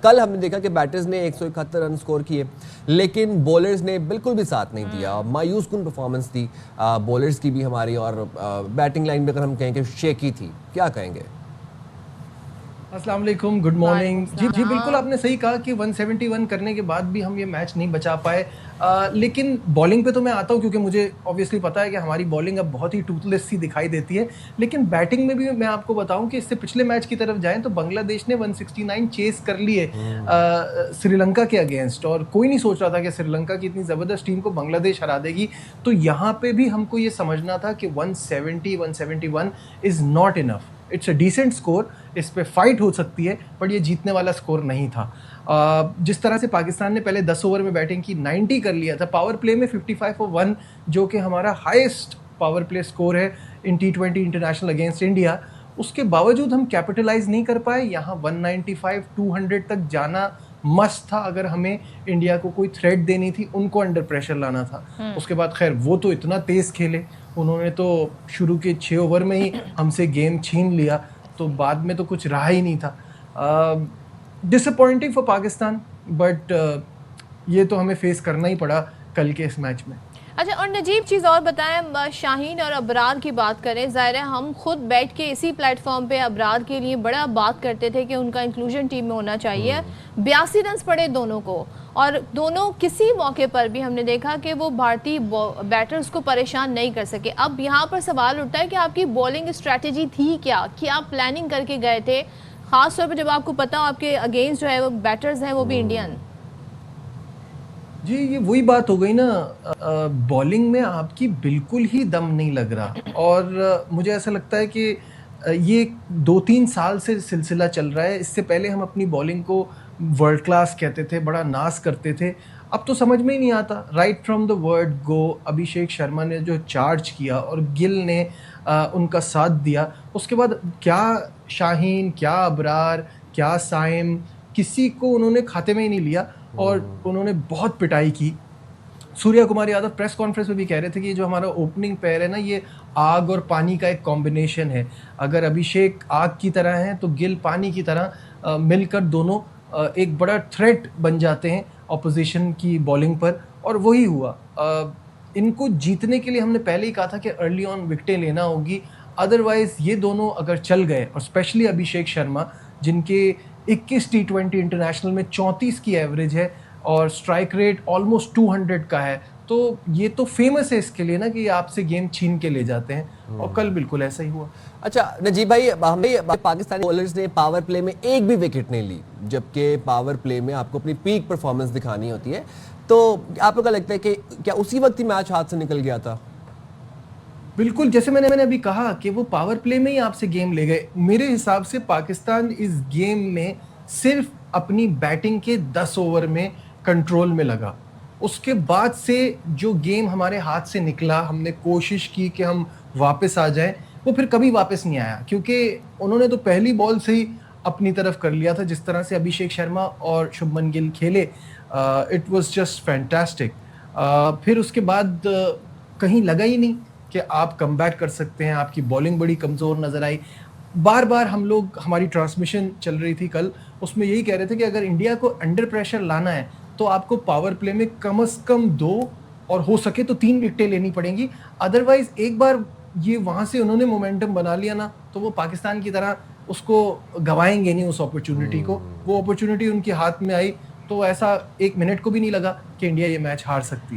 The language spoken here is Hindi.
कल हमने देखा कि बैटर्स ने 171 रन स्कोर किए, लेकिन बॉलर्स ने बिल्कुल भी साथ नहीं दिया। मायूस कुन परफॉर्मेंस थी बॉलर्स की भी हमारी, और बैटिंग लाइन भी अगर हम कहें कि शेकी थी। क्या कहेंगे? अस्सलाम वालेकुम, गुड मॉर्निंग। जी बिल्कुल, आपने सही कहा कि 171 करने के बाद भी हम ये मैच नहीं बचा पाए। लेकिन बॉलिंग पे तो मैं आता हूँ क्योंकि मुझे ऑब्वियसली पता है कि हमारी बॉलिंग अब बहुत ही टूथलेस सी दिखाई देती है। लेकिन बैटिंग में भी मैं आपको बताऊं कि इससे पिछले मैच की तरफ जाएं तो बांग्लादेश ने 169 चेस कर लिए श्रीलंका के अगेंस्ट, और कोई नहीं सोच रहा था कि श्रीलंका की इतनी ज़बरदस्त टीम को बांग्लादेश हरा देगी। तो यहाँ पे भी हमको ये समझना था कि 170 171 is not enough. It's a decent score, इस पे फाइट हो सकती है, बट ये जीतने वाला स्कोर नहीं था। जिस तरह से पाकिस्तान ने पहले 10 ओवर में बैटिंग की, 90 कर लिया था, पावर प्ले में 55 for 1 जो कि हमारा हाईएस्ट पावर प्ले स्कोर है इन T20 इंटरनेशनल अगेंस्ट इंडिया, उसके बावजूद हम कैपिटलाइज नहीं कर पाए। यहाँ 195 200 तक जाना मस्त था अगर हमें इंडिया को कोई थ्रेट देनी थी, उनको अंडर प्रेशर लाना था। उसके बाद खैर वो तो इतना तेज़ खेले, उन्होंने तो शुरू के 6 ओवर में ही हमसे गेम छीन लिया, तो बाद में तो कुछ रहा ही नहीं था। डिसअपॉइंटिंग फॉर पाकिस्तान, बट ये तो हमें फेस करना ही पड़ा कल के इस मैच में। अच्छा, और नजीब चीज़ और बताएं, शाहीन और अबरार की बात करें, ज़ाहिर है हम खुद बैठ के इसी प्लेटफॉर्म पे अबरार के लिए बड़ा बात करते थे कि उनका इंक्लूजन टीम में होना चाहिए। 82 रन पड़े दोनों को, और दोनों किसी मौके पर भी हमने देखा कि वो भारतीय बैटर्स को परेशान नहीं कर सके। अब यहाँ पर सवाल उठता है कि आपकी बॉलिंग स्ट्रैटेजी थी क्या आप प्लानिंग करके गए थे, ख़ास तौर पर जब आपको पता हो आपके अगेंस्ट जो है वो बैटर्स हैं वो भी इंडियन। जी, ये वही बात हो गई ना, बॉलिंग में आपकी बिल्कुल ही दम नहीं लग रहा। और मुझे ऐसा लगता है कि ये 2-3 साल से सिलसिला चल रहा है। इससे पहले हम अपनी बॉलिंग को वर्ल्ड क्लास कहते थे, बड़ा नाज करते थे। अब तो समझ में ही नहीं आता। Right from the word go Abhishek Sharma ने जो चार्ज किया और गिल ने उनका साथ दिया, उसके बाद क्या शाहीन, क्या अबरार, क्या साइम, किसी को उन्होंने खाते में ही नहीं लिया और उन्होंने बहुत पिटाई की। सूर्या कुमार यादव प्रेस कॉन्फ्रेंस में भी कह रहे थे कि जो हमारा ओपनिंग पेयर है ना, ये आग और पानी का एक कॉम्बिनेशन है। अगर अभिषेक आग की तरह हैं तो गिल पानी की तरह मिलकर दोनों एक बड़ा थ्रेट बन जाते हैं ऑपोजिशन की बॉलिंग पर, और वही हुआ। इनको जीतने के लिए हमने पहले ही कहा था कि अर्ली ऑन विकेटें लेना होगी, अदरवाइज ये दोनों अगर चल गए, और स्पेशली अभिषेक शर्मा जिनके 21 T20 इंटरनेशनल में 34 की एवरेज है और स्ट्राइक रेट ऑलमोस्ट 200 का है, तो ये तो फेमस है इसके लिए ना कि आपसे गेम छीन के ले जाते हैं, और कल बिल्कुल ऐसा ही हुआ। अच्छा नजीब भाई, हमें पाकिस्तानी बॉलर्स ने पावर प्ले में एक भी विकेट नहीं ली, जबकि पावर प्ले में आपको अपनी पीक परफॉर्मेंस दिखानी होती है। तो आपको क्या लगता है कि क्या उसी वक्त ही मैच हाथ से निकल गया था? बिल्कुल, जैसे मैंने अभी कहा कि वो पावर प्ले में ही आपसे गेम ले गए। मेरे हिसाब से पाकिस्तान इस गेम में सिर्फ अपनी बैटिंग के 10 ओवर में कंट्रोल में लगा। उसके बाद से जो गेम हमारे हाथ से निकला, हमने कोशिश की कि हम वापस आ जाएं, वो फिर कभी वापस नहीं आया, क्योंकि उन्होंने तो पहली बॉल से ही अपनी तरफ कर लिया था। जिस तरह से अभिषेक शर्मा और शुभमन गिल खेले, इट वाज जस्ट फैंटास्टिक। फिर उसके बाद कहीं लगा ही नहीं कि आप कमबैक कर सकते हैं। आपकी बॉलिंग बड़ी कमज़ोर नज़र आई। बार बार हम लोग, हमारी ट्रांसमिशन चल रही थी कल, उसमें यही कह रहे थे कि अगर इंडिया को अंडर प्रेशर लाना है तो आपको पावर प्ले में कम से कम 2 और हो सके तो 3 विकेटें लेनी पड़ेंगी। अदरवाइज एक बार ये वहाँ से उन्होंने मोमेंटम बना लिया ना, तो वो पाकिस्तान की तरह उसको गवाएंगे नहीं उस अपॉर्चुनिटी को। वो अपॉर्चुनिटी उनके हाथ में आई तो ऐसा 1 मिनट को भी नहीं लगा कि इंडिया ये मैच हार सकती है।